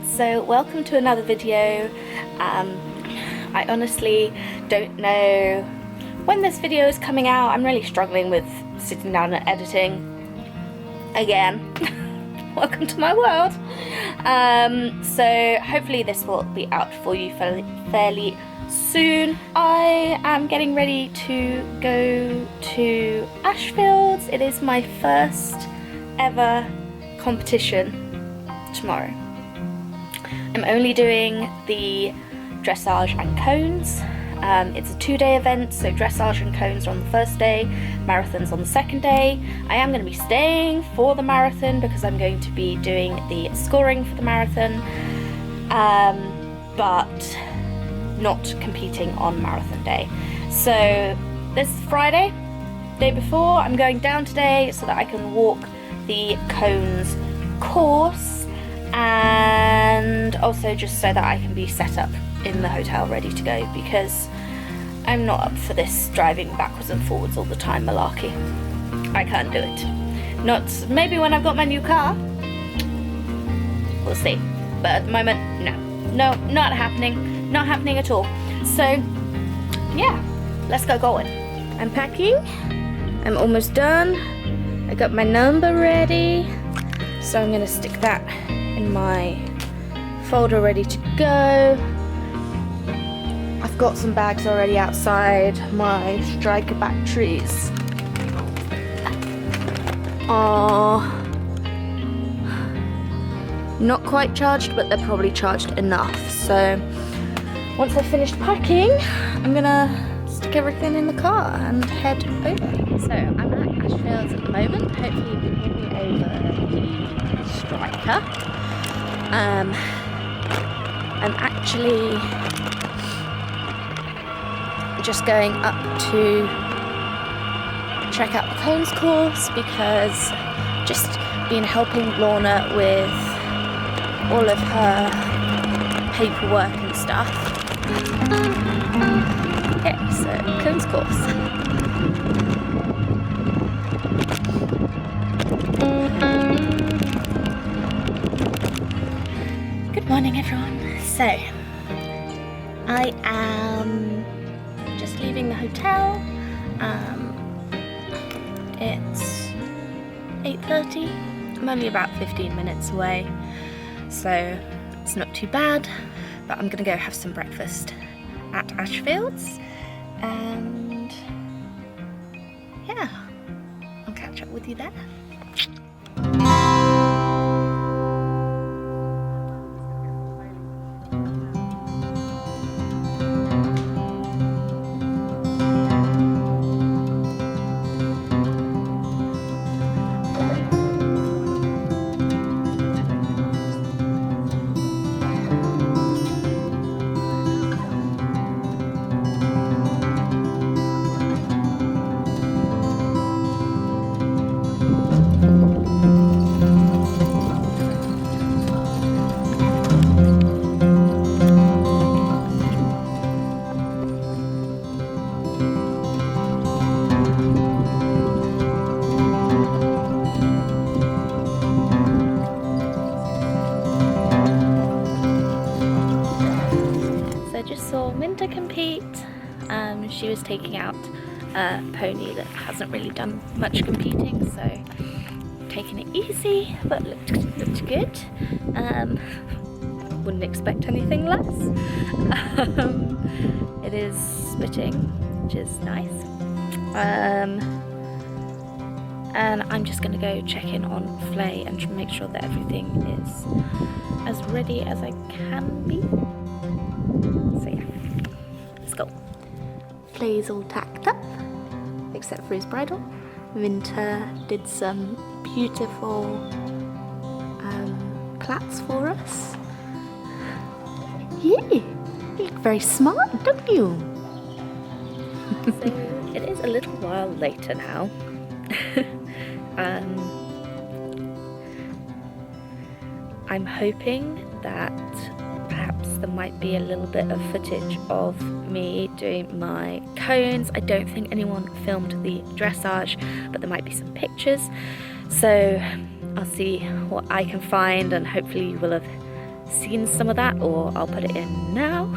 So welcome to another video. I honestly don't know when this video is coming out. I'm really struggling with sitting down and editing again. Welcome to my world. So hopefully this will be out for you fairly soon. I am getting ready to go to Ashfields. It is my first ever competition tomorrow. I'm only doing the dressage and cones. It's a 2-day event, so dressage and cones are on the first day, marathon's on the second day. I am going to be staying for the marathon because I'm going to be doing the scoring for the marathon, but not competing on marathon day. So this is Friday, day before. I'm going down today so that I can walk the cones course, and also just so that I can be set up in the hotel ready to go, because I'm not up for this driving backwards and forwards all the time malarkey. I can't do it. Not maybe when I've got my new car, we'll see, but at the moment no, not happening at all. So yeah, let's go going. I'm packing, I'm almost done. I got my number ready, so I'm gonna stick that in my folder ready to go. I've got some bags already outside. My striker batteries are not quite charged, but they're probably charged enough. So once I've finished packing, I'm gonna stick everything in the car and head over. So I'm at Ashfields at the moment. Hopefully you can hear me over the striker. I'm actually just going up to check out the cones course, because just been helping Lorna with all of her paperwork and stuff. Okay, so cones course. Good morning, everyone. So I am just leaving the hotel. It's 8:30. I'm only about 15 minutes away, so it's not too bad. But I'm gonna go have some breakfast at Ashfields, and yeah, I'll catch up with you there. Saw Minta compete. She was taking out a pony that hasn't really done much competing, so taking it easy, but looked good. Wouldn't expect anything less. It is spitting, which is nice. And I'm just going to go check in on Flay and make sure that everything is as ready as I can be. So yeah, let's go. Flay's all tacked up, except for his bridle. Minta did some beautiful plaits for us. Yeah, you look very smart, don't you? So it is a little while later now. I'm hoping that perhaps there might be a little bit of footage of me doing my cones. I don't think anyone filmed the dressage, but there might be some pictures. So I'll see what I can find, and hopefully you will have seen some of that, or I'll put it in now.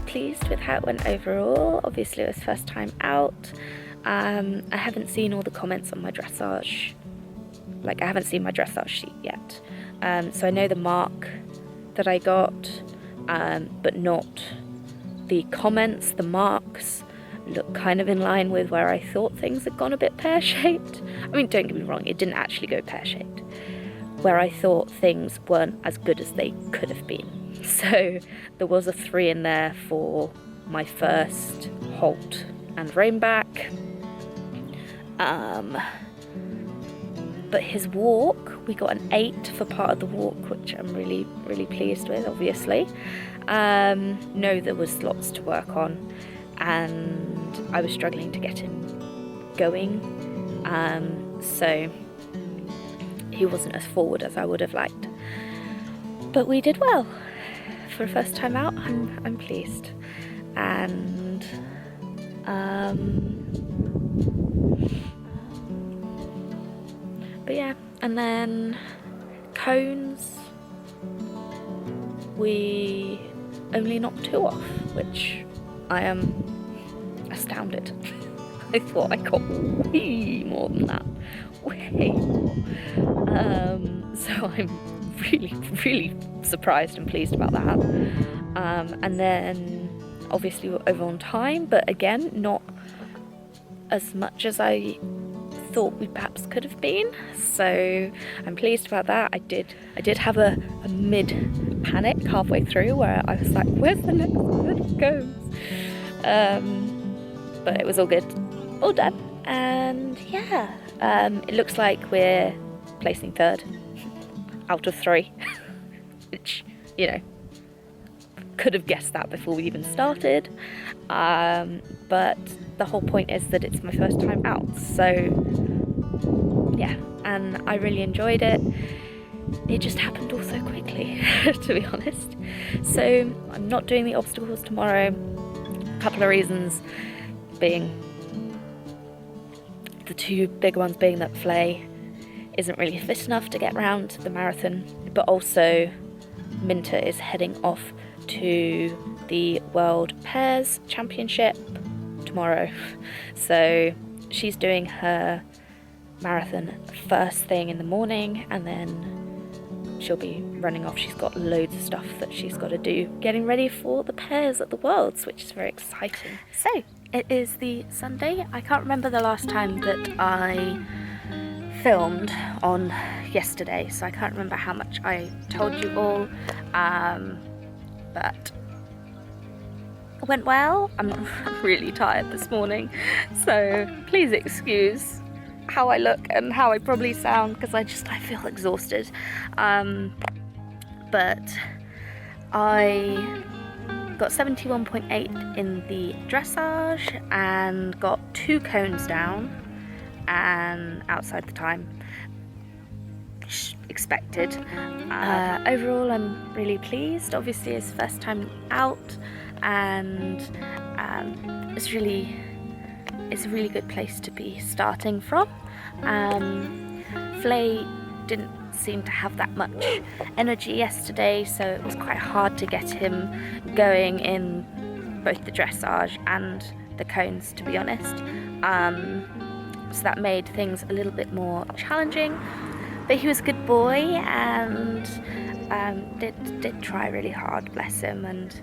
Pleased with how it went overall. Obviously it was first time out. I haven't seen all the comments on my dressage, like I haven't seen my dressage sheet yet, so I know the mark that I got, but not the comments. The marks look kind of in line with where I thought things had gone a bit pear-shaped. I mean, don't get me wrong, it didn't actually go pear-shaped, where I thought things weren't as good as they could have been. So there was a 3 in there for my first halt and rein-back. But his walk, we got an 8 for part of the walk, which I'm really, really pleased with, obviously. No, there was lots to work on, and I was struggling to get him going. So he wasn't as forward as I would have liked. But we did well. For a first time out, I'm pleased. And but yeah, and then cones, we only knocked 2 off, which I am astounded. I thought I got way more than that, way more. So I'm really, really surprised and pleased about that. And then obviously we're over on time, but again, not as much as I thought we perhaps could have been. So I'm pleased about that. I did have a mid panic halfway through where I was like, where's the next set of goes? But it was all good, all done. And yeah, it looks like we're placing 3rd out of 3, which, you know, could have guessed that before we even started, but the whole point is that it's my first time out, so yeah, and I really enjoyed it. It just happened all so quickly, to be honest. So I'm not doing the obstacles tomorrow. A couple of reasons being, the 2 big ones being that Flay isn't really fit enough to get round the marathon, but also Minta is heading off to the World Pairs Championship tomorrow. So she's doing her marathon first thing in the morning, and then she'll be running off. She's got loads of stuff that she's got to do, getting ready for the Pairs at the Worlds, which is very exciting. So it is the Sunday. I can't remember the last time that I filmed on yesterday, so I can't remember how much I told you all, but it went well. I'm really tired this morning, so please excuse how I look and how I probably sound, because I feel exhausted. But I got 71.8 in the dressage and got 2 cones down and outside the time expected. Overall, I'm really pleased. Obviously, it's first time out, and it's a really good place to be starting from. Flay didn't seem to have that much energy yesterday, so it was quite hard to get him going in both the dressage and the cones, to be honest. So that made things a little bit more challenging, but he was a good boy and did try really hard, bless him. And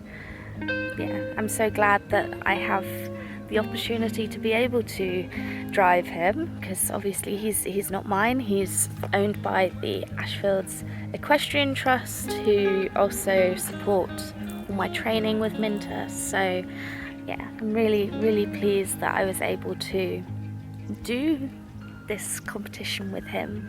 yeah, I'm so glad that I have the opportunity to be able to drive him, because obviously he's not mine. He's owned by the Ashfields Equestrian Trust, who also support all my training with Minta. So yeah, I'm really pleased that I was able to do this competition with him.